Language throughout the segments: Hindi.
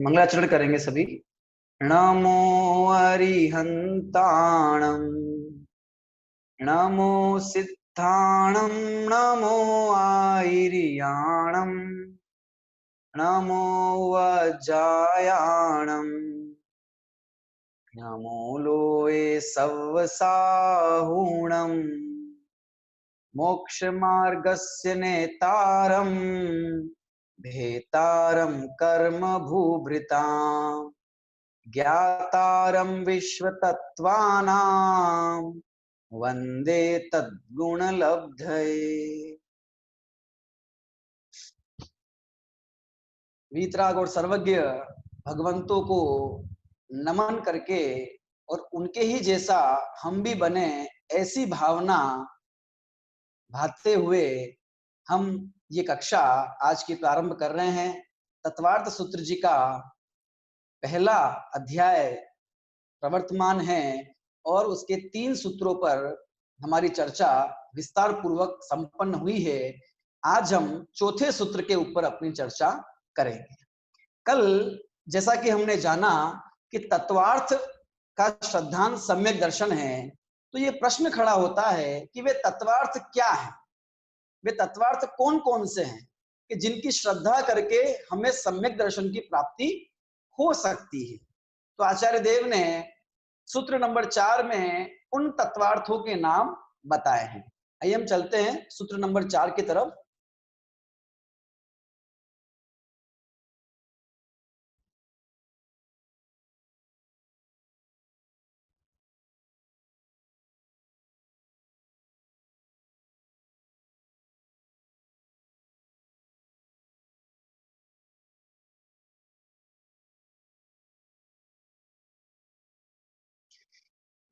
मंगलाचरण करेंगे सभी। नमो अरिहंताणं, नमो सिद्धाणं, नमो आयर्याणं, नमो वज्रायाणं, नमो लोये सव्वसाहुणं, मोक्षमार्गस्य नेतारं, भेतारं कर्म भूभृताम्, ज्ञातारं विश्वतत्त्वानां, वंदे तद्गुणलब्धये। वीतराग और सर्वज्ञ भगवंतों को नमन करके और उनके ही जैसा हम भी बने, ऐसी भावना भाते हुए हम ये कक्षा आज की प्रारंभ कर रहे हैं। तत्वार्थ सूत्र जी का पहला अध्याय प्रवर्तमान है और उसके 3 सूत्रों पर हमारी चर्चा विस्तार पूर्वक संपन्न हुई है। आज हम चौथे सूत्र के ऊपर अपनी चर्चा करेंगे। कल जैसा कि हमने जाना कि तत्वार्थ का श्रद्धांत सम्यक दर्शन है, तो ये प्रश्न खड़ा होता है कि वे तत्वार्थ क्या है, वे तत्वार्थ कौन कौन से हैं कि जिनकी श्रद्धा करके हमें सम्यक दर्शन की प्राप्ति हो सकती है। तो आचार्य देव ने सूत्र नंबर 4 में उन तत्वार्थों के नाम बताए हैं। आइए हम चलते हैं सूत्र नंबर 4 की तरफ।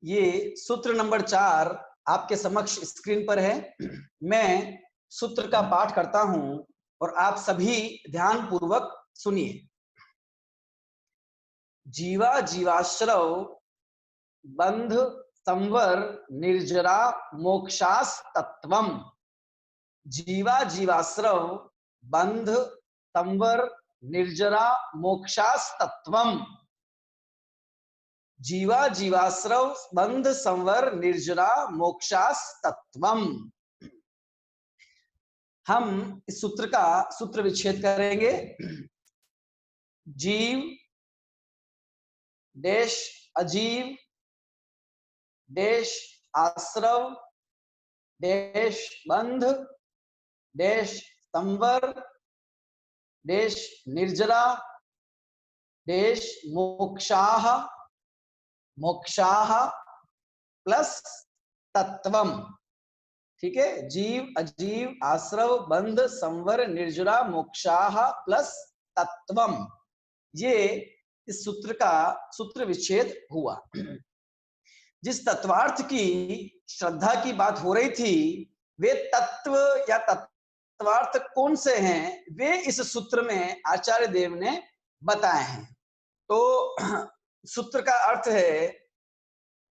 ये सूत्र नंबर 4 आपके समक्ष स्क्रीन पर है। मैं सूत्र का पाठ करता हूं और आप सभी ध्यान पूर्वक सुनिए। जीवा जीवाश्रव बंध संवर निर्जरा मोक्षास तत्वम। जीवा जीवाश्रव बंध संवर निर्जरा मोक्षास तत्वम। जीवा जीवाश्रव बंध संवर निर्जरा मोक्षास तत्वम। हम इस सूत्र का सूत्र विच्छेद करेंगे। जीव देश अजीव देश आश्रव देश बंध देश संवर देश निर्जरा देश मोक्षाः मोक्षाः प्लस तत्वम। ठीक है, जीव अजीव आश्रव बंध संवर निर्जरा मोक्षाः प्लस तत्वम, ये इस सूत्र का सूत्र विच्छेद हुआ। जिस तत्वार्थ की श्रद्धा की बात हो रही थी, वे तत्व या तत्वार्थ कौन से हैं, वे इस सूत्र में आचार्य देव ने बताए हैं। तो सूत्र का अर्थ है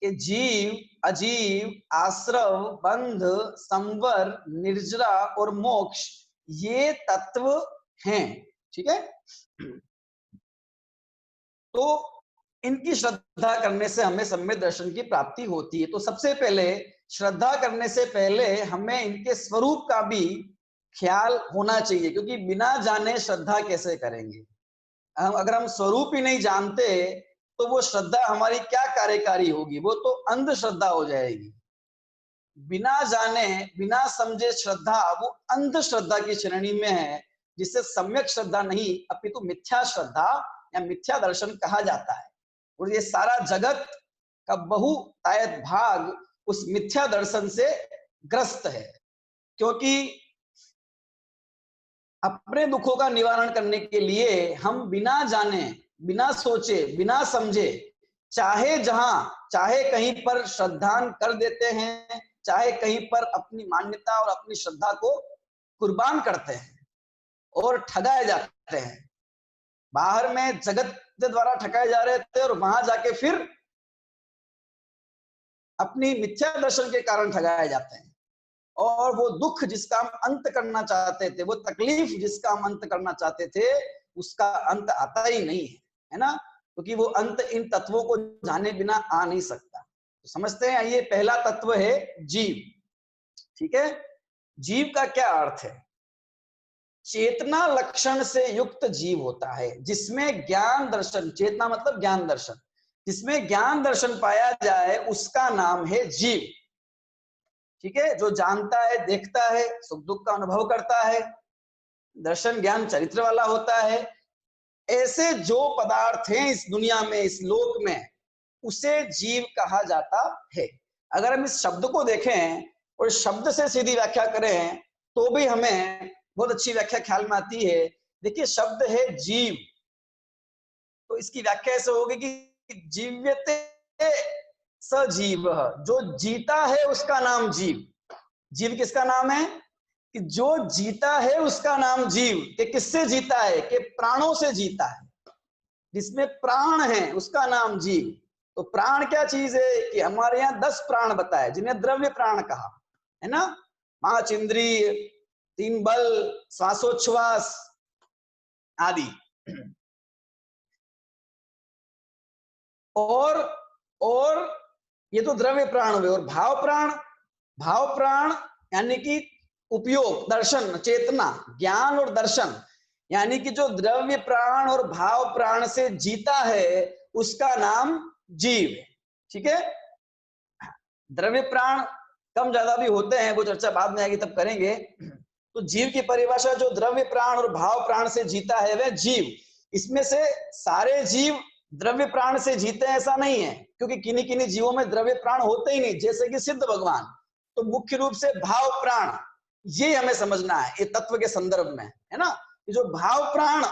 कि जीव अजीव आश्रव बंध संवर निर्जरा और मोक्ष ये तत्व हैं। ठीक है, तो इनकी श्रद्धा करने से हमें सम्यक दर्शन की प्राप्ति होती है। तो सबसे पहले श्रद्धा करने से पहले हमें इनके स्वरूप का भी ख्याल होना चाहिए, क्योंकि बिना जाने श्रद्धा कैसे करेंगे। अगर हम स्वरूप ही नहीं जानते तो वो श्रद्धा हमारी क्या कार्यकारी होगी, वो तो अंधश्रद्धा हो जाएगी। बिना जाने बिना समझे श्रद्धा वो अंधश्रद्धा की श्रेणी में है, जिससे सम्यक श्रद्धा नहीं अपितु मिथ्या श्रद्धा या मिथ्या दर्शन कहा जाता है। और ये सारा जगत का बहुतायत भाग उस मिथ्या दर्शन से ग्रस्त है, क्योंकि अपने दुखों का निवारण करने के लिए हम बिना जाने बिना सोचे बिना समझे चाहे जहां चाहे कहीं पर श्रद्धान कर देते हैं, चाहे कहीं पर अपनी मान्यता और अपनी श्रद्धा को कुर्बान करते हैं और ठगाए जाते हैं। बाहर में जगत के द्वारा ठगाए जा रहे थे और वहां जाके फिर अपनी मिथ्या दर्शन के कारण ठगाए जाते हैं। और वो दुख जिसका हम अंत करना चाहते थे, वो तकलीफ जिसका हम अंत करना चाहते थे, उसका अंत आता ही नहीं है। है ना, क्योंकि वो अंत इन तत्वों को जाने बिना आ नहीं सकता। तो समझते हैं, ये पहला तत्व है जीव। ठीक है, जीव का क्या अर्थ है? चेतना लक्षण से युक्त जीव होता है जिसमें ज्ञान दर्शन, चेतना मतलब ज्ञान दर्शन, जिसमें ज्ञान दर्शन पाया जाए उसका नाम है जीव। ठीक है, जो जानता है, देखता है, सुख दुख का अनुभव करता है, दर्शन ज्ञान चरित्र वाला होता है, ऐसे जो पदार्थ हैं इस दुनिया में, इस लोक में, उसे जीव कहा जाता है। अगर हम इस शब्द को देखें और शब्द से सीधी व्याख्या करें तो भी हमें बहुत अच्छी व्याख्या ख्याल में आती है। देखिए, शब्द है जीव, तो इसकी व्याख्या ऐसे होगी कि जीव्यते सजीव, जो जीता है उसका नाम जीव। जीव किसका नाम है? कि जो जीता है उसका नाम जीव। कि किससे जीता है? कि प्राणों से जीता है, जिसमें प्राण है उसका नाम जीव। तो प्राण क्या चीज है? कि हमारे यहाँ 10 प्राण बताए जिन्हें द्रव्य प्राण कहा है ना। 5 इंद्रिय, 3 बल, श्वासोच्छ्वास आदि। और ये तो द्रव्य प्राण हुए। और भाव प्राण, भाव प्राण यानी कि उपयोग, दर्शन, चेतना, ज्ञान और दर्शन, यानी कि जो द्रव्य प्राण और भाव प्राण से जीता है उसका नाम जीव है। ठीक है, द्रव्य प्राण कम ज्यादा भी होते हैं, वो चर्चा बाद में आएगी तब करेंगे। तो जीव की परिभाषा, जो द्रव्य प्राण और भाव प्राण से जीता है वह जीव। इसमें से सारे जीव द्रव्य प्राण से जीते हैं ऐसा नहीं है, क्योंकि किन्हीं किन्हीं जीवों में द्रव्य प्राण होते ही नहीं, जैसे कि सिद्ध भगवान। तो मुख्य रूप से भाव प्राण, ये हमें समझना है ये तत्व के संदर्भ में, है ना। जो भाव प्राण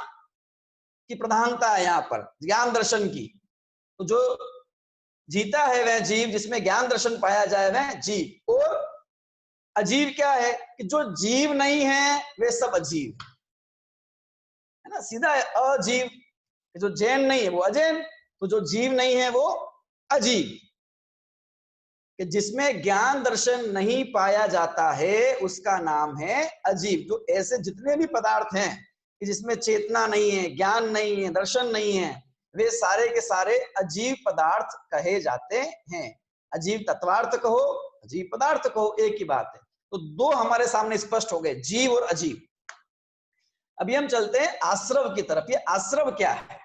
की प्रधानता है यहाँ पर ज्ञान दर्शन की, तो जो जीता है वह जीव, जिसमें ज्ञान दर्शन पाया जाए वह जीव। और अजीव क्या है? कि जो जीव नहीं है वे सब अजीव है ना, सीधा है। अजीव, जो जैन नहीं है वो अजैन, तो जो जीव नहीं है वो अजीव। कि जिसमें ज्ञान दर्शन नहीं पाया जाता है उसका नाम है अजीव। जो ऐसे जितने भी पदार्थ हैं कि जिसमें चेतना नहीं है, ज्ञान नहीं है, दर्शन नहीं है, वे सारे के सारे अजीव पदार्थ कहे जाते हैं। अजीव तत्वार्थ कहो, अजीव पदार्थ कहो, एक ही बात है। तो दो हमारे सामने स्पष्ट हो गए, जीव और अजीव। अभी हम चलते हैं आश्रव की तरफ। ये आश्रव क्या है?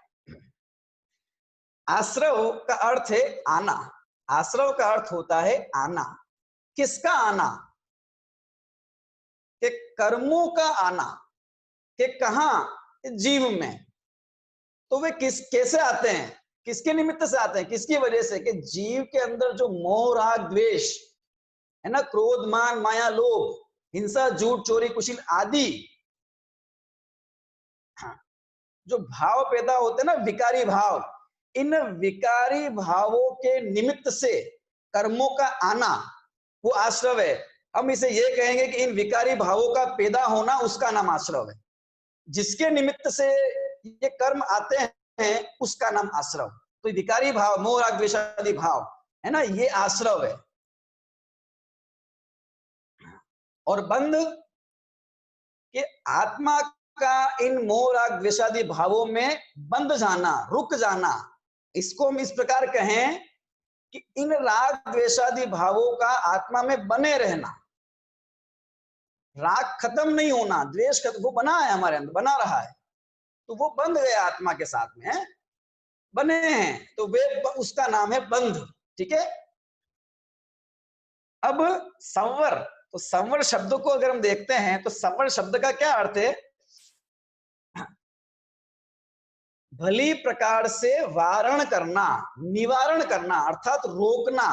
आश्रव का अर्थ है आना। आश्रव का अर्थ होता है आना। किसका आना? कि कर्मों का आना। कि कहां? जीव में। तो वे कैसे आते हैं? किसके निमित्त से आते हैं? किसकी वजह से? कि जीव के अंदर जो मोह राग द्वेष है ना, क्रोध मान माया लोभ, हिंसा झूठ चोरी कुशील आदि जो भाव पैदा होते हैं ना, विकारी भाव, इन विकारी भावों के निमित्त से कर्मों का आना वो आश्रव है। हम इसे ये कहेंगे कि इन विकारी भावों का पैदा होना उसका नाम आश्रव है। जिसके निमित्त से ये कर्म आते हैं उसका नाम आश्रव। तो विकारी भाव, मोह राग द्वेष आदि भाव है ना, ये आश्रव है। और बंध कि आत्मा का इन मोह राग द्वेषादि भावों में बंध जाना, रुक जाना। इसको हम इस प्रकार कहें कि इन राग द्वेषादि भावों का आत्मा में बने रहना, राग खत्म नहीं होना, द्वेष खत्म, वो बना है हमारे अंदर, बना रहा है, तो वो बंध गए आत्मा के साथ में बने हैं, तो वे उसका नाम है बंध। ठीक है, अब संवर, तो संवर शब्द को अगर हम देखते हैं तो संवर शब्द का क्या अर्थ है? भली प्रकार से वारण करना, निवारण करना, अर्थात रोकना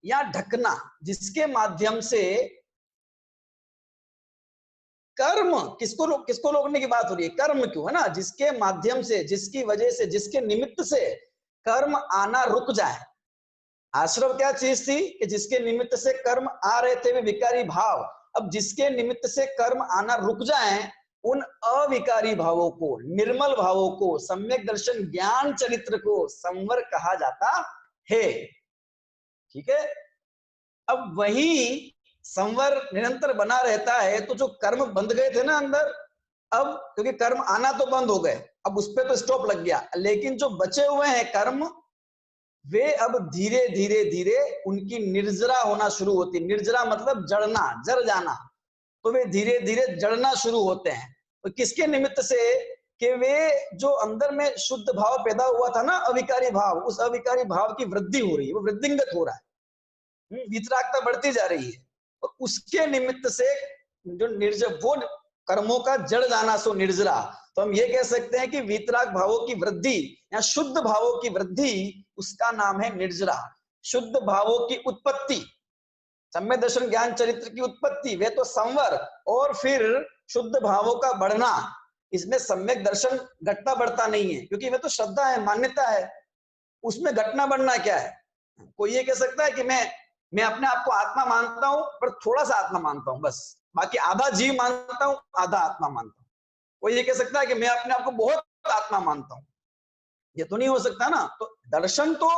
या ढकना, जिसके माध्यम से कर्म, किसको रोकने की बात हो रही है? कर्म क्यों, है ना, जिसके माध्यम से, जिसकी वजह से, जिसके निमित्त से कर्म आना रुक जाए। आश्रव क्या चीज थी? कि जिसके निमित्त से कर्म आ रहे थे वे विकारी भाव, अब जिसके निमित्त से कर्म आना रुक जाए, उन अविकारी भावों को, निर्मल भावों को, सम्यक दर्शन ज्ञान चरित्र को संवर कहा जाता है। ठीक है, अब वही संवर निरंतर बना रहता है, तो जो कर्म बंध गए थे ना अंदर, अब क्योंकि कर्म आना तो बंद हो गए, अब उस पर तो स्टॉप लग गया, लेकिन जो बचे हुए हैं कर्म, वे अब धीरे धीरे धीरे उनकी निर्जरा होना शुरू होती है। निर्जरा मतलब जड़ना, जड़ जाना। तो वे धीरे धीरे जड़ना शुरू होते हैं। तो किसके निमित्त से? कि वे जो अंदर में शुद्ध भाव पैदा हुआ था ना, अविकारी भाव, उस अविकारी भाव की वृद्धि हो रही है, वो वृद्धिंगत हो रहा है, वितरागता बढ़ती जा रही है। और उसके निमित्त से जो निर्जर, वो कर्मों का जड़ जाना, सो निर्जरा। तो हम ये कह सकते हैं कि वितराग भावों की वृद्धि या शुद्ध भावों की वृद्धि, उसका नाम है निर्जरा। शुद्ध भावों की उत्पत्ति, सम्यक दर्शन ज्ञान चरित्र की उत्पत्ति, वे तो संवर, और फिर शुद्ध भावों का बढ़ना। इसमें सम्यक दर्शन घटना बढ़ता नहीं है, क्योंकि वे तो श्रद्धा है, मान्यता है। उसमें घटना बढ़ना क्या है? कोई ये कह सकता है कि मैं अपने आप को आत्मा मानता हूं, पर थोड़ा सा आत्मा मानता हूं बस, बाकी आधा जीव मानता हूं, आधा आत्मा मानता हूं। कोई ये कह सकता है कि मैं अपने आप को बहुत आत्मा मानता हूं, ये तो नहीं हो सकता ना। तो दर्शन तो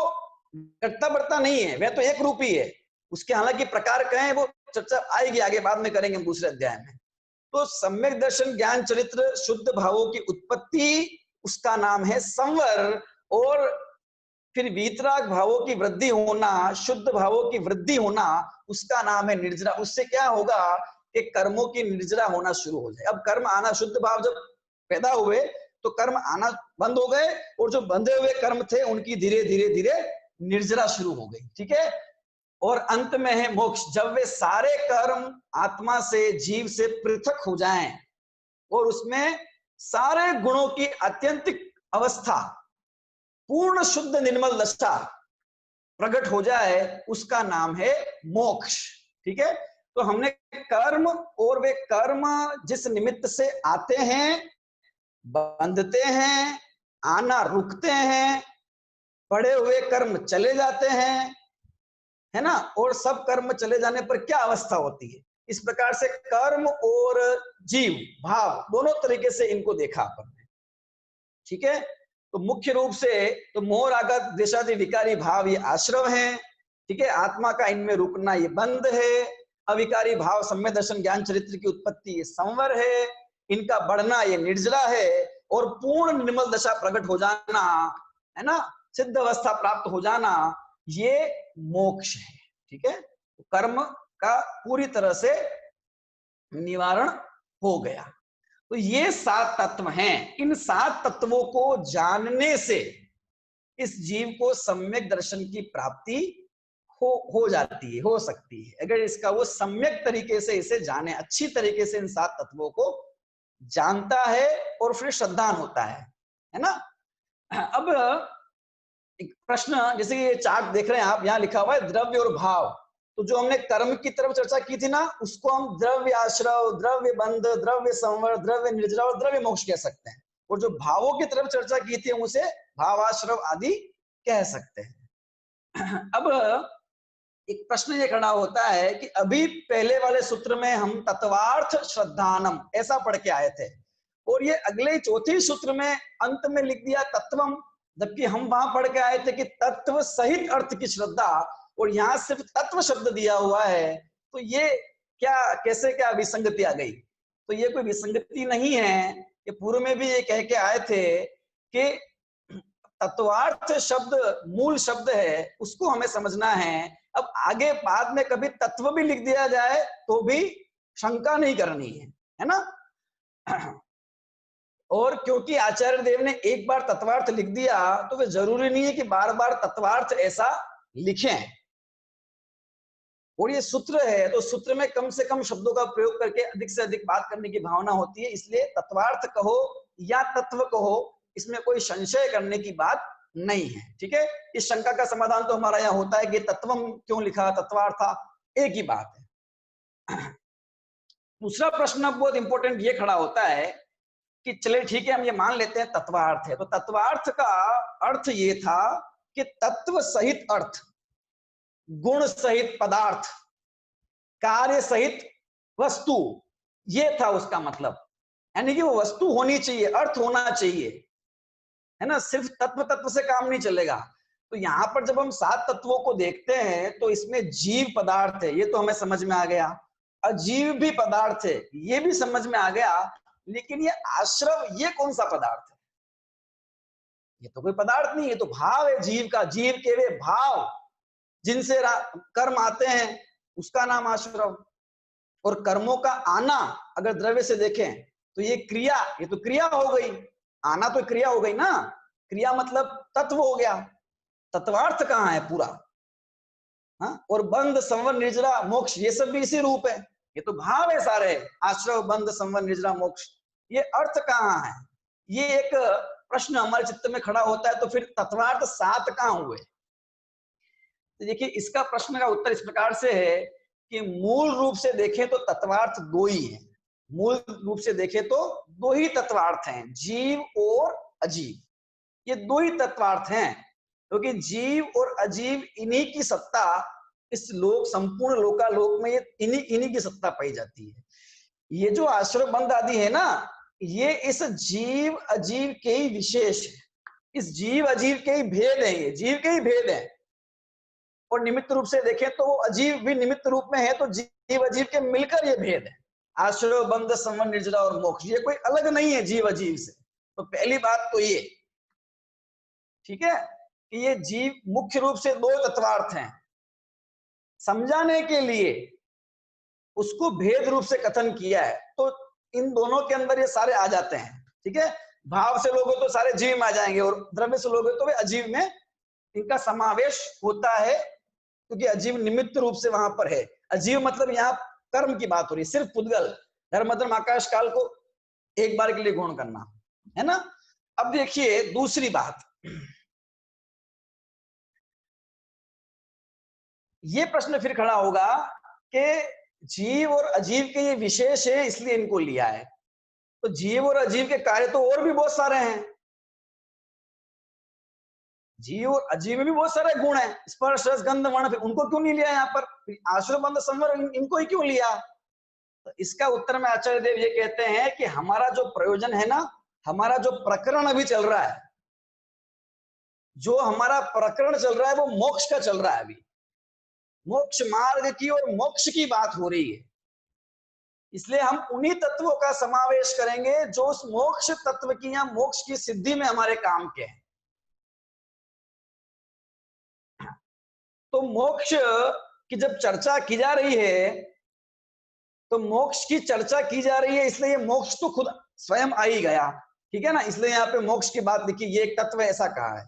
घटता बढ़ता नहीं है, वह तो एक रूपी है। उसके हालांकि प्रकार कहें, वो चर्चा आएगी आगे, बाद में करेंगे दूसरे अध्याय में। तो सम्यक दर्शन ज्ञान चरित्र शुद्ध भावों की उत्पत्ति, उसका नाम है संवर। और फिर वीतराग भावों की वृद्धि होना, शुद्ध भावों की वृद्धि होना, उसका नाम है निर्जरा। उससे क्या होगा कि कर्मों की निर्जरा होना शुरू हो जाए। अब कर्म आना, शुद्ध भाव जब पैदा हुए तो कर्म आना बंद हो गए, और जो बंधे हुए कर्म थे उनकी धीरे धीरे धीरे निर्जरा शुरू हो गई। ठीक है। और अंत में है मोक्ष। जब वे सारे कर्म आत्मा से, जीव से पृथक हो जाएं, और उसमें सारे गुणों की अत्यंतिक अवस्था, पूर्ण शुद्ध निर्मल दशा प्रकट हो जाए, उसका नाम है मोक्ष। ठीक है। तो हमने कर्म, और वे कर्म जिस निमित्त से आते हैं, बंधते हैं, आना रुकते हैं, पड़े हुए कर्म चले जाते हैं, है ना। और सब कर्म चले जाने पर क्या अवस्था होती है, इस प्रकार से कर्म और जीव भाव दोनों तरीके से इनको देखा अपन ने। ठीक है। तो मुख्य रूप से तो मोह रागत द्वेषादि विकारी भाव ये आश्रव हैं। ठीक है। आत्मा का इनमें रुकना ये बंध है। अविकारी भाव सम्यक दर्शन ज्ञान चरित्र की उत्पत्ति ये संवर है। इनका बढ़ना ये निर्जरा है। और पूर्ण निर्मल दशा प्रकट हो जाना, है ना, सिद्ध अवस्था प्राप्त हो जाना, ये मोक्ष है। ठीक है। कर्म का पूरी तरह से निवारण हो गया। तो ये 7 तत्व हैं। इन 7 तत्वों को जानने से इस जीव को सम्यक दर्शन की प्राप्ति हो जाती है, हो सकती है, अगर इसका वो सम्यक तरीके से इसे जाने, अच्छी तरीके से इन 7 तत्वों को जानता है और फिर श्रद्धान होता है ना। अब एक प्रश्न, जैसे ये चार्ट देख रहे हैं आप, यहाँ लिखा हुआ है द्रव्य और भाव। तो जो हमने कर्म की तरफ चर्चा की थी ना, उसको हम द्रव्य आश्रव, द्रव्य बंध, द्रव्य संवर, द्रव्य निर्जरा और द्रव्य मोक्ष कह सकते हैं। और जो भावों की तरफ चर्चा की थी, हम उसे भावाश्रव आदि कह सकते हैं। अब एक प्रश्न ये खड़ा होता है कि अभी पहले वाले सूत्र में हम तत्वार्थ श्रद्धानम ऐसा पढ़ के आए थे, और ये अगले चौथे सूत्र में अंत में लिख दिया तत्वम, जबकि हम वहां पढ़ के आए थे कि तत्व सहित अर्थ की श्रद्धा, और यहाँ सिर्फ तत्व शब्द दिया हुआ है। तो ये क्या, कैसे क्या विसंगति आ गई? तो ये कोई विसंगति नहीं है। ये पूर्व में भी ये कह के आए थे कि तत्वार्थ शब्द मूल शब्द है, उसको हमें समझना है। अब आगे बाद में कभी तत्व भी लिख दिया जाए तो भी शंका नहीं करनी है ना। और क्योंकि आचार्य देव ने एक बार तत्वार्थ लिख दिया, तो वे जरूरी नहीं है कि बार बार तत्वार्थ ऐसा लिखें। और ये सूत्र है, तो सूत्र में कम से कम शब्दों का प्रयोग करके अधिक से अधिक बात करने की भावना होती है। इसलिए तत्वार्थ कहो या तत्व कहो, इसमें कोई संशय करने की बात नहीं है। ठीक है। इस शंका का समाधान तो हमारा यहाँ होता है कि तत्वम क्यों लिखा, तत्वार्था, एक ही बात है। दूसरा प्रश्न अब बहुत इंपॉर्टेंट ये खड़ा होता है कि चले ठीक है, हम ये मान लेते हैं तत्वार्थ है। तो तत्वार्थ का अर्थ ये था कि तत्व सहित अर्थ, गुण सहित पदार्थ, कार्य सहित वस्तु, ये था उसका मतलब। यानी कि वो वस्तु होनी चाहिए, अर्थ होना चाहिए, है ना। सिर्फ तत्व से काम नहीं चलेगा। तो यहाँ पर जब हम 7 तत्वों को देखते हैं, तो इसमें जीव पदार्थ है, ये तो हमें समझ में आ गया। अजीव भी पदार्थ है, ये भी समझ में आ गया। लेकिन ये आश्रव ये कौन सा पदार्थ है? ये तो कोई पदार्थ नहीं, ये तो भाव है जीव का। जीव के वे भाव जिनसे कर्म आते हैं उसका नाम आश्रव। और कर्मों का आना अगर द्रव्य से देखें तो ये क्रिया, ये तो क्रिया हो गई। आना तो क्रिया हो गई ना, क्रिया मतलब तत्व हो गया। तत्वार्थ कहाँ है पूरा? हाँ, और बंध संवर निर्जरा मोक्ष ये सब भी इसी रूप है। ये तो भाव है सारे, आश्रव बंध संवर निर्जरा मोक्ष। ये अर्थ कहाँ है? ये एक प्रश्न हमारे चित्त में खड़ा होता है। तो फिर तत्वार्थ 7 कहाँ हुए? तो देखिए, इसका प्रश्न का उत्तर इस प्रकार से है कि मूल रूप से देखें तो तत्वार्थ 2 ही है। मूल रूप से देखें तो 2 ही तत्वार्थ हैं, जीव और अजीव। ये 2 ही तत्वार्थ हैं, क्योंकि जीव और अजीव इन्हीं की सत्ता इस लोक, संपूर्ण लोकालोक में ये इन्हीं की सत्ता पाई जाती है। ये जो आश्रय बंध आदि है ना, ये इस जीव अजीव के ही विशेष है। इस जीव अजीव के ही भेद है, ये जीव के ही भेद है। और निमित्त रूप से देखें तो वो अजीव भी निमित्त रूप में है, तो जीव अजीव के मिलकर ये भेद है। आश्रय बंध संवर निर्जरा और मोक्ष, ये कोई अलग नहीं है जीव अजीव से। तो पहली बात तो ये ठीक है कि ये जीव मुख्य रूप से 2 तत्वार्थ हैं। समझाने के लिए उसको भेद रूप से कथन किया है, तो इन दोनों के अंदर ये सारे आ जाते हैं। ठीक है, भाव से लोगे तो सारे जीव में आ जाएंगे, और द्रव्य से लोगे तो वे अजीव में इनका समावेश होता है, क्योंकि अजीव निमित्त रूप से वहां पर है। अजीव मतलब यहाँ कर्म की बात हो रही है, सिर्फ पुद्गल धर्म धर्म आकाश काल को एक बार के लिए गौण करना है ना। अब देखिए दूसरी बात, ये प्रश्न फिर खड़ा होगा कि जीव और अजीव के ये विशेष है इसलिए इनको लिया है। तो जीव और अजीव के कार्य तो और भी बहुत सारे हैं। जीव और अजीव में भी बहुत सारे गुण हैं, स्पर्श रस गंध वर्ण, फिर उनको क्यों नहीं लिया यहाँ पर? आश्रय बंध संवर इनको ही क्यों लिया? तो इसका उत्तर में आचार्य देव ये कहते हैं कि हमारा जो प्रयोजन है ना, हमारा जो प्रकरण अभी चल रहा है, जो हमारा प्रकरण चल रहा है वो मोक्ष का चल रहा है। अभी मोक्ष मार्ग की और मोक्ष की बात हो रही है, इसलिए हम उन्हीं तत्वों का समावेश करेंगे जो उस मोक्ष तत्व की या मोक्ष की सिद्धि में हमारे काम के हैं। तो मोक्ष की जब चर्चा की जा रही है, तो मोक्ष की चर्चा की जा रही है, इसलिए मोक्ष तो खुद स्वयं आ ही गया। ठीक है ना, इसलिए यहाँ पे मोक्ष की बात लिखी, ये एक तत्व ऐसा कहा है।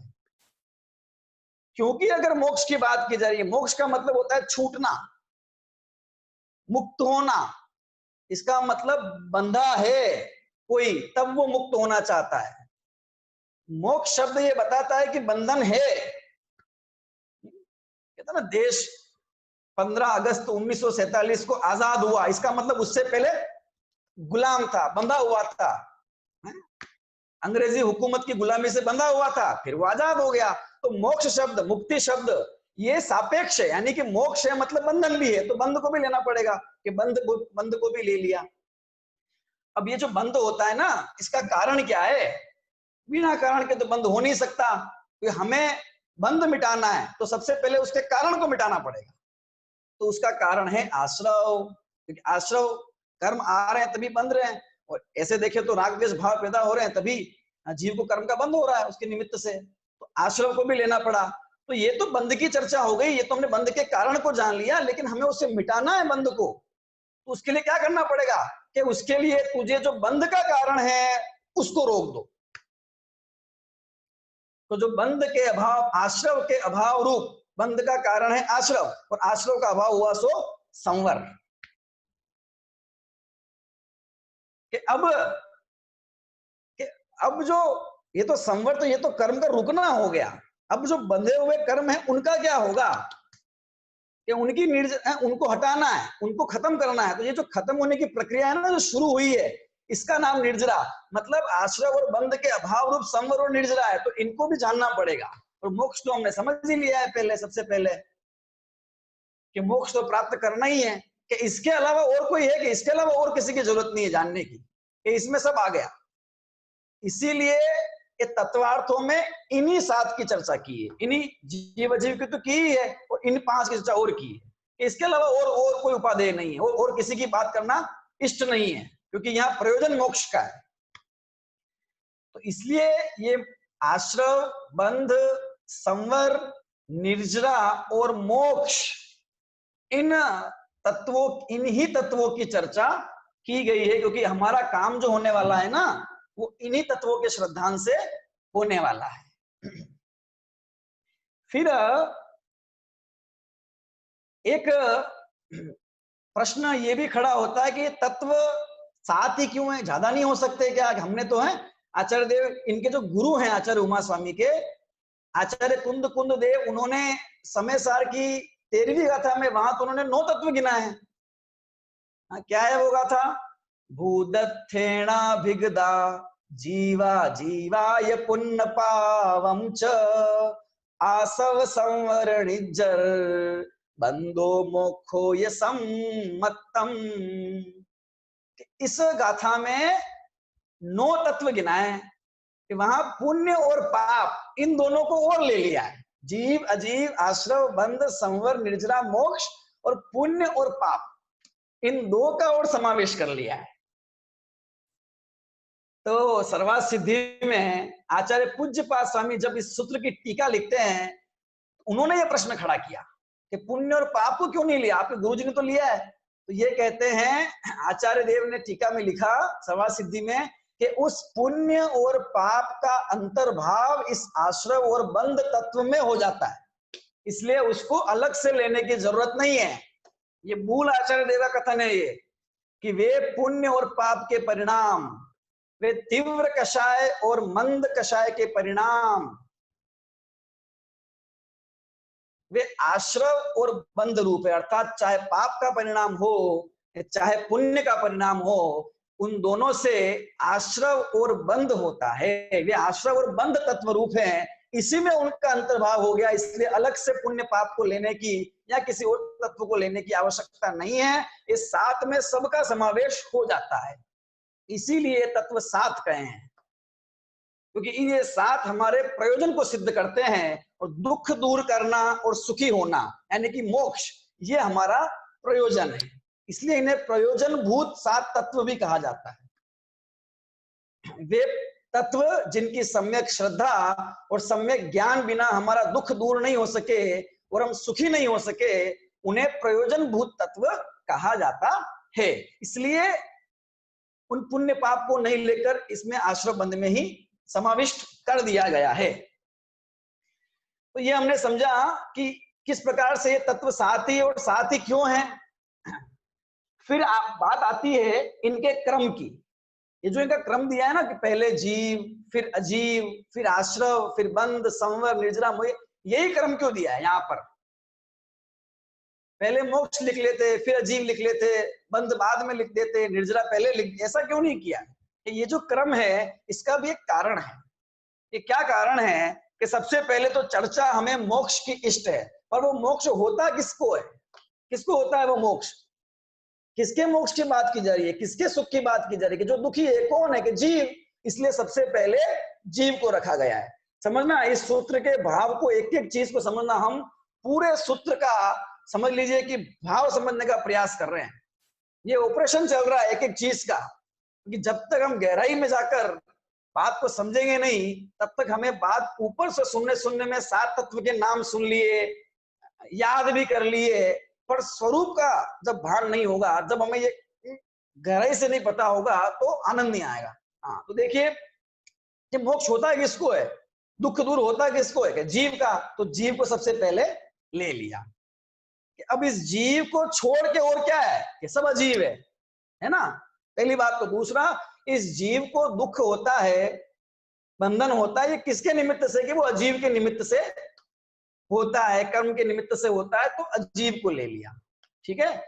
क्योंकि अगर मोक्ष की बात की जा रही है, मोक्ष का मतलब होता है छूटना, मुक्त होना। इसका मतलब बंधा है कोई, तब वो मुक्त होना चाहता है। मोक्ष शब्द ये बताता है कि बंधन है। कहता ना, देश 15 अगस्त 1947 को आजाद हुआ, इसका मतलब उससे पहले गुलाम था, बंधा हुआ था, अंग्रेजी हुकूमत की गुलामी से बंधा हुआ था, फिर वो आजाद हो गया। तो मोक्ष शब्द, मुक्ति शब्द ये सापेक्ष है, यानी कि मोक्ष है मतलब बंधन भी है, तो बंध को भी लेना पड़ेगा कि बंध को भी ले लिया। अब ये जो बंध होता है ना, इसका कारण क्या है? बिना कारण के तो बंध हो नहीं सकता। तो हमें बंध मिटाना है तो सबसे पहले उसके कारण को मिटाना पड़ेगा। तो उसका कारण है आश्रव, क्योंकि आश्रव कर्म आ रहे हैं तभी बंध रहे हैं, और ऐसे देखे तो राग द्वेष भाव पैदा हो रहे हैं तभी जीव को कर्म का बंध हो रहा है उसके निमित्त से। तो आश्रव को भी लेना पड़ा। तो ये तो बंध की चर्चा हो गई, ये तो हमने बंध के कारण को जान लिया, लेकिन हमें उससे मिटाना है बंध को। तो उसके लिए क्या करना पड़ेगा कि उसके लिए तुझे जो बंध का कारण है उसको रोक दो। तो जो बंध के अभाव, आश्रव के अभाव रूप बंध का कारण है आश्रव, और आश्रव का अभाव हुआ सो संवर। कि अब जो ये तो संवर, तो ये तो कर्म का रुकना हो गया। अब जो बंधे हुए कर्म है उनका क्या होगा कि उनकी उनको हटाना है, उनको खत्म करना है। तो ये जो खत्म होने की प्रक्रिया है ना, जो शुरू हुई है, इसका नाम निर्जरा, मतलब आश्रय और बंध के अभाव रूप संवर और निर्जरा है। तो इनको भी जानना पड़ेगा। और मोक्ष तो हमने समझ ही लिया है पहले, सबसे पहले कि मोक्ष तो प्राप्त करना ही है, कि इसके अलावा और कोई है कि इसके अलावा और किसी की जरूरत नहीं है जानने की, कि इसमें सब आ गया। इसीलिए ये तत्वार्थों में इन्हीं 7 की चर्चा की है, इन्हीं जीव अजीव की तो की ही है, और इन 5 की चर्चा और की है। इसके अलावा और कोई उपादेय नहीं है, और किसी की बात करना इष्ट नहीं है। क्योंकि यहाँ प्रयोजन मोक्ष का है। तो इसलिए ये आश्रव, बंध, संवर, निर्जरा और मोक्ष, इन्हीं तत्वों की चर्चा की गई है, क्योंकि हमारा काम जो होने वाला है ना, वो इन्हीं तत्वों के श्रद्धांन से होने वाला है। फिर एक प्रश्न ये भी खड़ा होता है कि तत्व सात ही क्यों है, ज्यादा नहीं हो सकते क्या? हमने तो है आचार्य देव, इनके जो गुरु हैं आचार्य उमा स्वामी के, आचार्य कुंद देव, उन्होंने समय सार की 13वीं गाथा में वहां तो उन्होंने 9 तत्व गिनाए हैं। क्या है वो गाथा? भूदत्थेणाभिगदा जीवा जीवाय पुण्य पावम च आसव संवर निज्जर बंदो मोक्षो ये सम्मतम। इस गाथा में 9 तत्व गिनाए कि वहां पुण्य और पाप इन दोनों को और ले लिया है। जीव अजीव, आश्रव, बंध, संवर, निर्जरा, मोक्ष और पुण्य और पाप, इन 2 का और समावेश कर लिया है। तो सर्वार्थ सिद्धि में आचार्य पूज्यपाद स्वामी जब इस सूत्र की टीका लिखते हैं, उन्होंने यह प्रश्न खड़ा किया कि पुण्य और पाप को क्यों नहीं लिया, आपके गुरुजी ने तो लिया है। तो ये कहते हैं आचार्य देव ने टीका में लिखा सर्वार्थ सिद्धि में कि उस पुण्य और पाप का अंतर्भाव इस आश्रव और बंध तत्व में हो जाता है, इसलिए उसको अलग से लेने की जरूरत नहीं है। ये मूल आचार्य देव का कथन है ये, कि वे पुण्य और पाप के परिणाम, वे तीव्र कषाय और मंद कषाय के परिणाम, वे आश्रव और बंध रूप है। अर्थात चाहे पाप का परिणाम हो चाहे पुण्य का परिणाम हो, उन दोनों से आश्रव और बंध होता है। वे आश्रव और बंध तत्व रूप हैं, इसी में उनका अंतर्भाव हो गया। इसलिए अलग से पुण्य पाप को लेने की या किसी और तत्व को लेने की आवश्यकता नहीं है। इस सात में सबका समावेश हो जाता है, इसीलिए तत्व सात कहे हैं, क्योंकि ये सात हमारे प्रयोजन को सिद्ध करते हैं। और दुख दूर करना और सुखी होना यानी कि मोक्ष, ये हमारा प्रयोजन है, इसलिए इन्हें प्रयोजन भूत 7 तत्व भी कहा जाता है। वे तत्व जिनकी सम्यक श्रद्धा और सम्यक ज्ञान बिना हमारा दुख दूर नहीं हो सके और हम सुखी नहीं हो सके, उन्हें प्रयोजन भूत तत्व कहा जाता है। इसलिए उन पुण्य पाप को नहीं लेकर इसमें आश्रव बंध में ही समाविष्ट कर दिया गया है। तो ये हमने समझा कि किस प्रकार से ये तत्व सात ही और सात ही क्यों है। फिर बात आती है इनके क्रम की। ये जो इनका क्रम दिया है ना कि पहले जीव, फिर अजीव, फिर आश्रव, फिर बंध, संवर, निर्जरा, मोह, यही क्रम क्यों दिया है यहाँ पर? पहले मोक्ष लिख लेते, फिर अजीव लिख लेते, बंध बाद में लिख देते, निर्जरा पहले लिख, ऐसा क्यों नहीं किया? ये जो क्रम है इसका भी एक कारण है। ये क्या कारण है कि सबसे पहले तो चर्चा हमें मोक्ष की इष्ट है, पर वो मोक्ष होता किसको है? किसको होता है वो मोक्ष? किसके मोक्ष की बात की जा रही है, किसके सुख की बात की जा रही है? कि जो दुखी है कौन है? कि जीव। इसलिए सबसे पहले जीव को रखा गया है। समझना, इस सूत्र के भाव को, एक एक चीज को समझना। हम पूरे सूत्र का समझ लीजिए कि भाव समझने का प्रयास कर रहे हैं। ये ऑपरेशन चल रहा है एक एक चीज का, कि जब तक हम गहराई में जाकर बात को समझेंगे नहीं, तब तक हमें बात ऊपर से सुनने में 7 तत्व के नाम सुन लिए, याद भी कर लिए, पर स्वरूप का जब भान नहीं होगा, जब हमें ये गहराई से नहीं पता होगा, तो आनंद नहीं आएगा। हाँ, तो देखिए कि मोक्ष होता है किसको है, दुख दूर होता है किसको है? कि जीव का। तो जीव को सबसे पहले ले लिया कि अब इस जीव को छोड़ के और क्या है? कि सब अजीव है ना, पहली बात। तो दूसरा, इस जीव को दुख होता है, बंधन होता है, ये किसके निमित्त से? कि वो अजीव के निमित्त से होता है, कर्म के निमित्त से होता है, तो अजीव को ले लिया। ठीक है।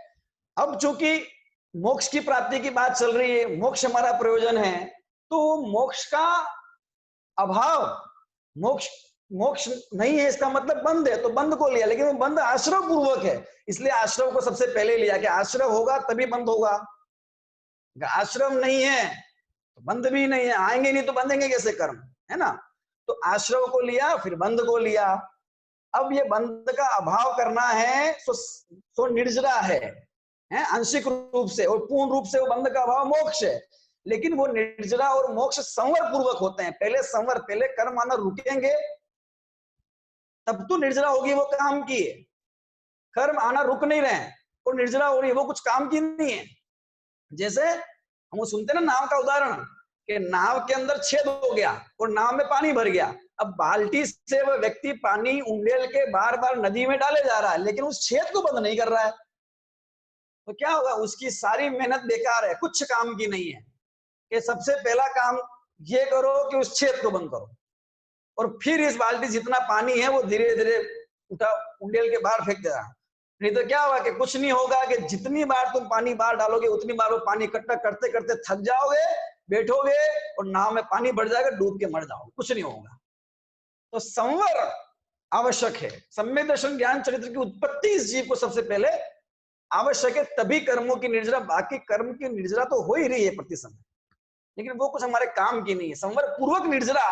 अब चूंकि मोक्ष की प्राप्ति की बात चल रही है, मोक्ष हमारा प्रयोजन है, तो मोक्ष का अभाव, मोक्ष नहीं है इसका मतलब बंध है, तो बंध को लिया। लेकिन वो बंध आश्रव पूर्वक है, इसलिए आश्रव को सबसे पहले लिया कि आश्रव होगा तभी बंध होगा। आश्रम नहीं है तो बंध भी नहीं है, आएंगे नहीं तो बंधेंगे कैसे कर्म, है ना। तो आश्रव को लिया, फिर बंध को लिया। अब ये बंध का अभाव करना है, सो निर्जरा है। है, आंशिक रूप से, और पूर्ण रूप से वो बंध का अभाव मोक्ष है। लेकिन वो निर्जरा और मोक्ष संवर पूर्वक होते हैं। पहले संवर, पहले कर्म आना रुकेंगे तब तो निर्जरा होगी, वो काम की है। कर्म आना रुक नहीं रहे हैं और निर्जरा हो रही है, वो कुछ काम की नहीं है। जैसे हम सुनते ना नाव का उदाहरण, कि नाव के अंदर छेद हो गया और नाव में पानी भर गया। अब बाल्टी से वह व्यक्ति पानी उंडेल के बार बार नदी में डाले जा रहा है, लेकिन उस छेद को बंद नहीं कर रहा है, तो क्या होगा? उसकी सारी मेहनत बेकार है, कुछ काम की नहीं है। कि सबसे पहला काम ये करो कि उस छेद को बंद करो, और फिर इस बाल्टी जितना पानी है वो धीरे धीरे उठा उंडेल के बाहर फेंक देना। नहीं तो क्या होगा कि कुछ नहीं होगा, कि जितनी बार तुम पानी बाहर डालोगे उतनी बार वो पानी इकट्ठा करते करते थक जाओगे, बैठोगे और नाव में पानी बढ़ जाएगा, डूब के मर जाओगे, कुछ नहीं होगा। तो संवर आवश्यक है। सम्यक दर्शन ज्ञान चरित्र की उत्पत्ति इस जीव को सबसे पहले आवश्यक है, तभी कर्मों की निर्जरा। बाकी कर्म की निर्जरा तो हो ही रही है प्रति समय, लेकिन वो कुछ हमारे काम की नहीं है। संवर पूर्वक निर्जरा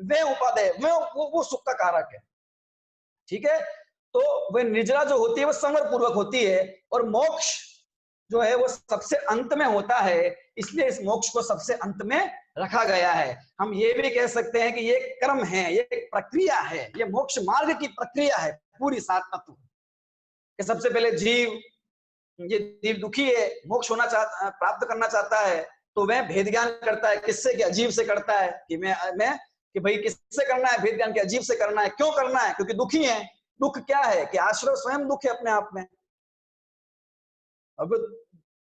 वे उपादेय, वो सुख का कारक है। ठीक है, तो वह निर्जरा जो होती है वो संवर पूर्वक होती है, और मोक्ष जो है वो सबसे अंत में होता है, इसलिए इस मोक्ष को सबसे अंत में रखा गया है। हम ये भी कह सकते हैं कि ये कर्म है, ये एक प्रक्रिया है, ये मोक्ष मार्ग की प्रक्रिया है पूरी 7 तत्व। कि सबसे पहले ये जीव दुखी है, मोक्ष होना प्राप्त करना चाहता है, तो वह भेद ज्ञान करता है। किससे? कि अजीब से करता है। कि मैं कि भाई किससे करना है? भेद ज्ञान के अजीब से करना है। क्यों करना है? क्योंकि दुखी है। दुख क्या है? कि आश्रय स्वयं दुख है अपने आप में। अब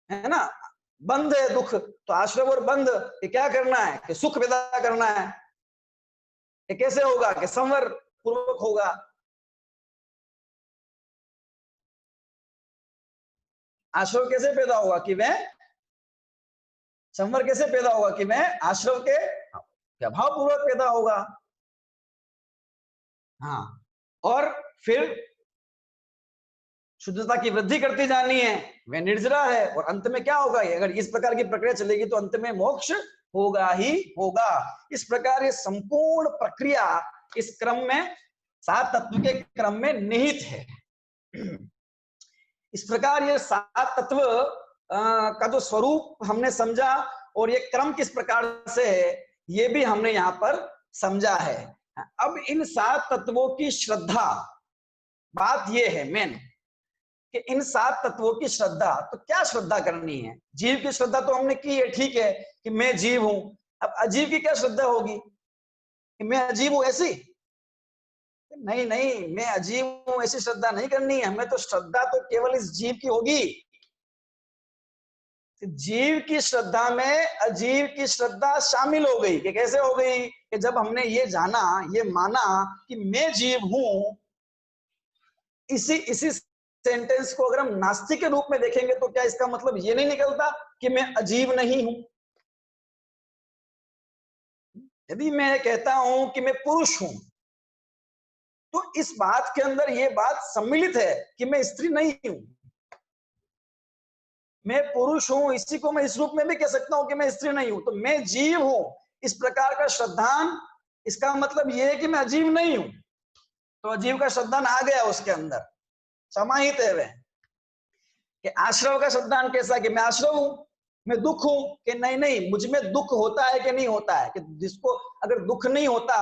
है ना, बंध है दुख, तो आश्रय और बंध ये क्या करना है? कि सुख पैदा करना है। ये कैसे होगा? कि संवर पूर्वक होगा। आश्रय कैसे पैदा होगा? कि वह संवर कैसे पैदा होगा? कि वह आश्रय के अभाव पूर्वक पैदा होगा। हाँ, और फिर शुद्धता की वृद्धि करती जानी है, वह निर्जरा है, और अंत में क्या होगा? अगर इस प्रकार की प्रक्रिया चलेगी तो अंत में मोक्ष होगा ही होगा। इस प्रकार ये संपूर्ण प्रक्रिया इस क्रम में 7 तत्व के क्रम में निहित है। इस प्रकार ये 7 तत्व का जो स्वरूप हमने समझा, और ये क्रम किस प्रकार से है ये भी हमने यहाँ पर समझा है। अब इन 7 तत्वों की श्रद्धा, बात ये है मेन, कि इन 7 तत्वों की श्रद्धा, तो क्या श्रद्धा करनी है? जीव की श्रद्धा तो हमने की है, ठीक है, कि मैं जीव हूं। अब अजीब की क्या श्रद्धा होगी? कि मैं अजीब हूं ऐसी? नहीं नहीं, मैं अजीब हूं ऐसी श्रद्धा नहीं करनी है हमें। तो श्रद्धा तो केवल इस जीव की होगी। जीव की श्रद्धा में अजीव की श्रद्धा शामिल हो गई। कि कैसे हो गई? कि जब हमने ये जाना, ये माना कि मैं जीव हूं, इसी सेंटेंस को अगर हम नास्तिक के रूप में देखेंगे तो क्या इसका मतलब ये नहीं निकलता कि मैं अजीब नहीं हूं? यदि मैं कहता हूं कि मैं पुरुष हूं, तो इस बात के अंदर ये बात सम्मिलित है कि मैं स्त्री नहीं हूं। मैं पुरुष हूं, इसी को मैं इस रूप में भी कह सकता हूं कि मैं स्त्री नहीं हूं। तो मैं जीव हूं, इस प्रकार का श्रद्धान, इसका मतलब यह है कि मैं अजीब नहीं हूं। तो अजीब का श्रद्धान आ गया उसके अंदर, समाहित है वह। कि आश्रव का श्रद्धान कैसा? कि मैं आश्रव हूं, मैं दुख हूं। कि नहीं नहीं, मुझ में दुख होता है कि नहीं होता है? कि जिसको अगर दुख नहीं होता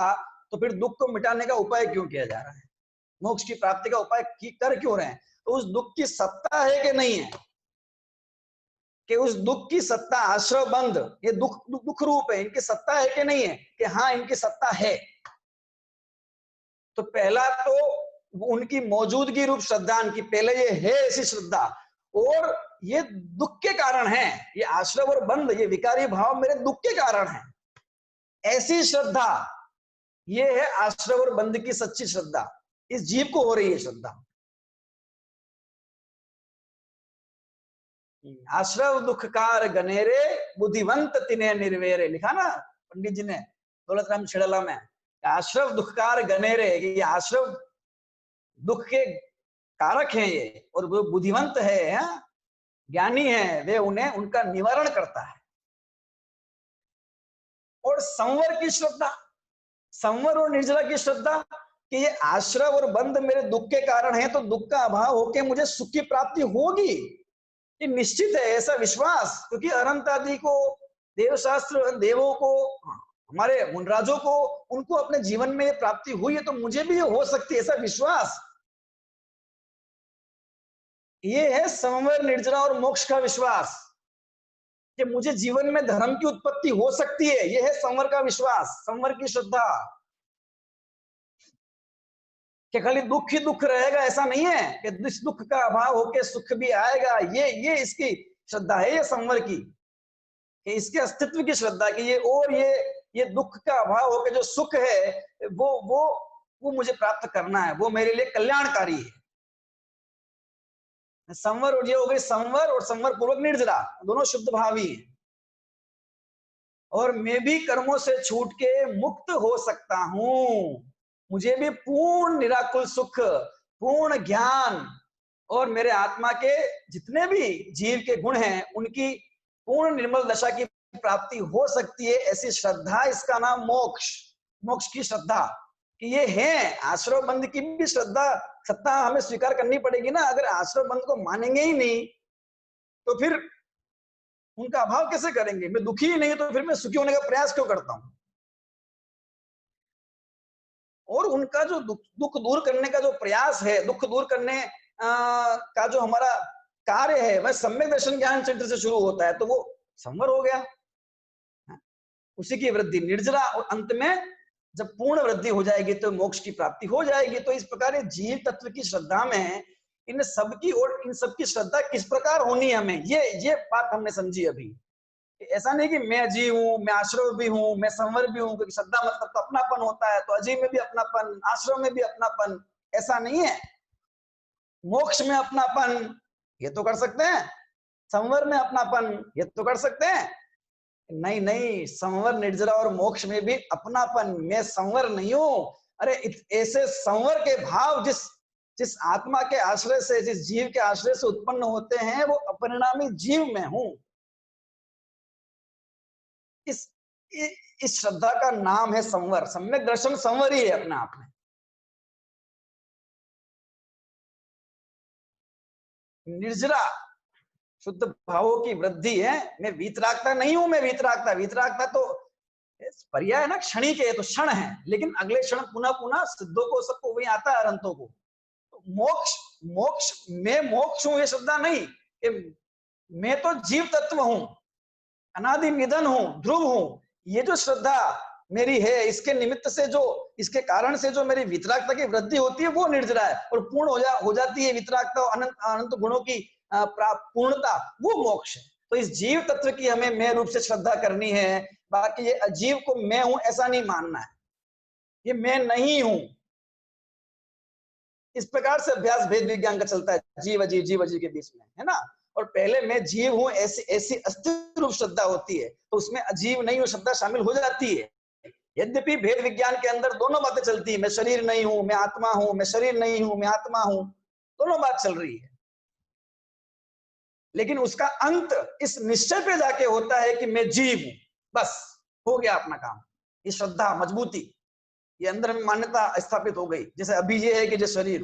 तो फिर दुख को मिटाने का उपाय क्यों किया जा रहा है? मोक्ष की प्राप्ति का उपाय कर क्यों रहे हैं? तो उस दुख की सत्ता है कि नहीं है? कि उस दुख की सत्ता, आश्रय बंध, ये दुख रूप है, इनकी सत्ता है कि नहीं है? कि हाँ, इनकी सत्ता है। तो पहला तो उनकी मौजूदगी रूप श्रद्धान की पहले ये है ऐसी श्रद्धा, और ये दुख के कारण है। ये आश्रय और बंध, ये विकारी भाव मेरे दुख के कारण है, ऐसी श्रद्धा ये है आश्रय और बंध की सच्ची श्रद्धा। इस जीव को हो रही है श्रद्धा। आश्रव दुखकार गनेरे, बुद्धिवंत तिने निर्वेरे, लिखा ना पंडित जी ने दौलतराम छिड़ला में। आश्रव दुखकार गनेरे, ये आश्रव दुख के कारक हैं ये, और वो बुद्धिवंत है, ज्ञानी है, वे उन्हें उनका निवारण करता है। और संवर की श्रद्धा, संवर और निर्जरा की श्रद्धा, कि ये आश्रय और बंध मेरे दुख के कारण है, तो दुख का अभाव होके मुझे सुख की प्राप्ति होगी। ये निश्चित है ऐसा विश्वास, क्योंकि अनंत आदि को, देवशास्त्र, देवों को, हमारे मुनराजों को, उनको अपने जीवन में ये प्राप्ति हुई है, तो मुझे भी ये हो सकती है, ऐसा विश्वास। ये है संवर, निर्जरा और मोक्ष का विश्वास, कि मुझे जीवन में धर्म की उत्पत्ति हो सकती है। यह है संवर का विश्वास, संवर की श्रद्धा। कि खाली दुख ही दुख रहेगा ऐसा नहीं है, कि इस दुख का अभाव होके सुख भी आएगा। ये इसकी श्रद्धा है, ये संवर की, कि इसके अस्तित्व की श्रद्धा, कि ये और ये दुख का अभाव होके जो सुख है वो मुझे प्राप्त करना है, वो मेरे लिए कल्याणकारी है। संवर, और ये हो गई संवर, और संवर पूर्वक निर्जरा, दोनों शुद्ध भावी हैं। और मैं भी कर्मों से छूट के मुक्त हो सकता हूं, मुझे भी पूर्ण निराकुल सुख, पूर्ण ज्ञान, और मेरे आत्मा के जितने भी जीव के गुण हैं उनकी पूर्ण निर्मल दशा की प्राप्ति हो सकती है। ऐसी श्रद्धा, इसका नाम मोक्ष, मोक्ष की श्रद्धा। कि ये है आश्रय बंध की भी श्रद्धा, सत्ता हमें स्वीकार करनी पड़ेगी ना। अगर आश्रय बंध को मानेंगे ही नहीं तो फिर उनका अभाव कैसे करेंगे? मैं दुखी ही नहीं तो फिर मैं सुखी होने का प्रयास क्यों करता हूं? और उनका जो दुख दूर करने का जो प्रयास है, दुख दूर करने का जो हमारा कार्य है, वह सम्यक दर्शन ज्ञान चरित्र से शुरू होता है, तो वो संवर हो गया, उसी की वृद्धि निर्जरा, और अंत में जब पूर्ण वृद्धि हो जाएगी तो मोक्ष की प्राप्ति हो जाएगी। तो इस प्रकार जीव तत्व की श्रद्धा में इन सबकी, और इन सबकी श्रद्धा किस प्रकार होनी है हमें, ये बात हमने समझी अभी। ऐसा नहीं कि मैं अजीव हूं, मैं आश्रय भी हूं, मैं संवर भी हूं, क्योंकि श्रद्धा मतलब तो अपनापन होता है, तो अजीव में भी अपनापन, आश्रय में भी अपनापन, ऐसा नहीं है। मोक्ष में अपनापन ये तो कर सकते हैं, संवर में अपनापन ये तो कर सकते हैं, नहीं, संवर, निर्जरा और मोक्ष में भी अपनापन। मैं संवर नहीं हूं। अरे ऐसे संवर के भाव जिस आत्मा के आश्रय से, जिस जीव के आश्रय से उत्पन्न होते हैं, वो अपरिणामी जीव में हूं। इस श्रद्धा का नाम है संवर। सम्यक दर्शन संवर ही है अपने आप में। निर्जरा शुद्ध भावों की वृद्धि है। मैं वीतरागता नहीं हूं, मैं वीतरागता तो पर्याय है ना, क्षणिक है, तो क्षण है, लेकिन अगले क्षण पुनः पुनः सिद्धों को, सबको वही आता है, अनंतों को। तो मोक्ष मैं मोक्ष हूं, ये श्रद्धा नहीं। मैं तो जीव तत्व हूं, अनादि निधन हूं, ध्रुव हूं। ये जो श्रद्धा मेरी है, इसके निमित्त से जो, इसके कारण से जो मेरी वितरागता की वृद्धि होती है, वो निर्जरा है, और पूर्ण हो जाती है वितरागता, अनंत गुणों की पूर्णता, वो मोक्ष है। तो इस जीव तत्व की हमें मैं रूप से श्रद्धा करनी है। बाकी ये अजीव को मैं हूं ऐसा नहीं मानना है, ये मैं नहीं हूं। इस प्रकार से अभ्यास भेद विज्ञान का चलता है, जीव अजीव के बीच में, है ना। और पहले मैं जीव हूं ऐसी अस्तित्व रूप श्रद्धा होती है, तो उसमें अजीव नहीं हूं श्रद्धा शामिल हो जाती है। यद्यपि भेद विज्ञान के अंदर दोनों बातें चलती है, मैं शरीर नहीं हूं, मैं आत्मा हूं, मैं शरीर नहीं हूं, मैं आत्मा हूं, दोनों बात चल रही है। लेकिन उसका अंत इस निश्चय पे जाके होता है कि मैं जीव हूं, बस हो गया अपना काम। ये श्रद्धा, मजबूती, ये अंदर में मान्यता स्थापित हो गई। जैसे अभी ये है कि जो शरीर,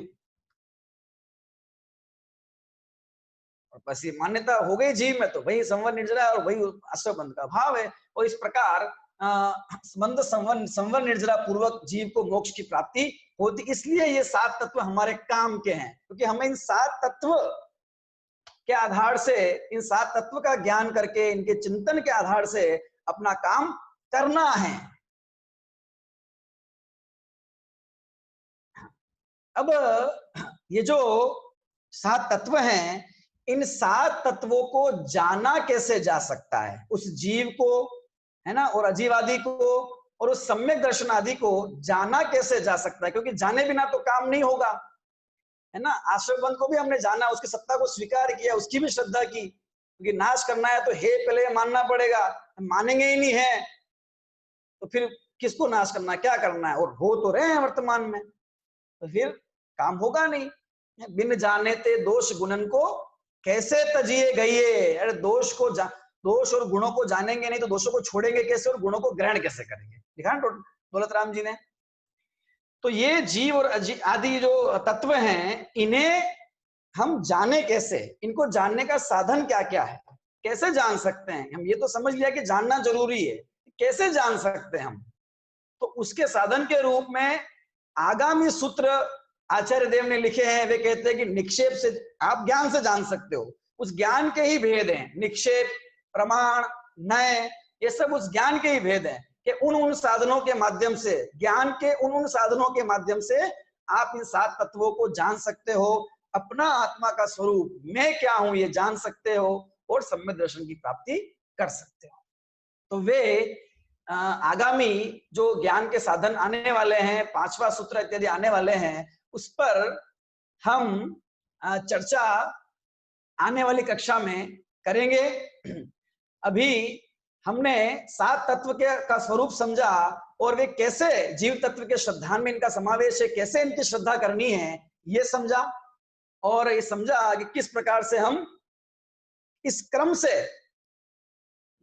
और बस ये मान्यता हो गई जीव में, तो वही संवर निर्जरा और वही आश्रय बंध का भाव है। और इस प्रकार संबंध संवर निर्जरा पूर्वक जीव को मोक्ष की प्राप्ति होती। इसलिए ये 7 तत्व हमारे काम के हैं, क्योंकि हमें इन 7 तत्व के आधार से, इन 7 तत्व का ज्ञान करके, इनके चिंतन के आधार से अपना काम करना है। अब ये जो 7 तत्व हैं, इन 7 तत्वों को जाना कैसे जा सकता है उस जीव को, है ना, और अजीव आदि को, और उस सम्यक दर्शन आदि को जाना कैसे जा सकता है? क्योंकि जाने बिना तो काम नहीं होगा, है ना। आश्रय बंध को भी हमने जाना, उसकी सत्ता को स्वीकार किया, उसकी भी श्रद्धा की, क्योंकि नाश करना है तो हे पहले मानना पड़ेगा। मानेंगे ही नहीं है तो फिर किसको नाश करना, क्या करना है? और हो तो रहे हैं वर्तमान में, तो फिर काम होगा नहीं। बिन जाने ते दोष गुणन को कैसे तजिए गए। अरे दोष और गुणों को जानेंगे नहीं तो दोषों को छोड़ेंगे कैसे, और गुणों को ग्रहण कैसे करेंगे? लिखा ना दौलत राम जी ने। तो ये जीव और आदि जो तत्व हैं, इन्हें हम जाने कैसे, इनको जानने का साधन क्या क्या है, कैसे जान सकते हैं हम? ये तो समझ लिया कि जानना जरूरी है, कैसे जान सकते हैं हम? तो उसके साधन के रूप में आगामी सूत्र आचार्य देव ने लिखे हैं। वे कहते हैं कि निक्षेप से आप ज्ञान से जान सकते हो, उस ज्ञान के ही भेद हैं। निक्षेप, प्रमाण, नय, ये सब उस ज्ञान के ही भेद हैं कि उन साधनों के माध्यम से, ज्ञान के उन साधनों के माध्यम से आप इन 7 तत्वों को जान सकते हो, अपना आत्मा का स्वरूप मैं क्या हूं ये जान सकते हो और सम्यक दर्शन की प्राप्ति कर सकते हो। तो वे आगामी जो ज्ञान के साधन आने वाले हैं, 5वां सूत्र इत्यादि आने वाले हैं, उस पर हम चर्चा आने वाली कक्षा में करेंगे। अभी हमने 7 तत्व के का स्वरूप समझा और वे कैसे जीव तत्व के श्रद्धान में इनका समावेश है, कैसे इनकी श्रद्धा करनी है, ये समझा। और ये समझा कि किस प्रकार से हम इस क्रम से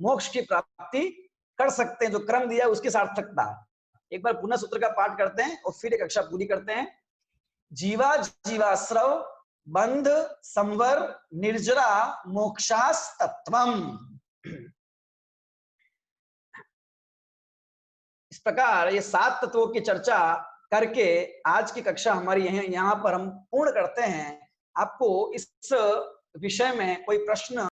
मोक्ष की प्राप्ति कर सकते हैं, जो क्रम दिया उसकी सार्थकता। एक बार पुनः सूत्र का पाठ करते हैं और फिर एक कक्षा पूरी करते हैं। जीवा जीवाश्रव बंध संवर निर्जरा मोक्षास तत्वम। इस प्रकार ये 7 तत्वों की चर्चा करके आज की कक्षा हमारी यहाँ पर हम पूर्ण करते हैं। आपको इस विषय में कोई प्रश्न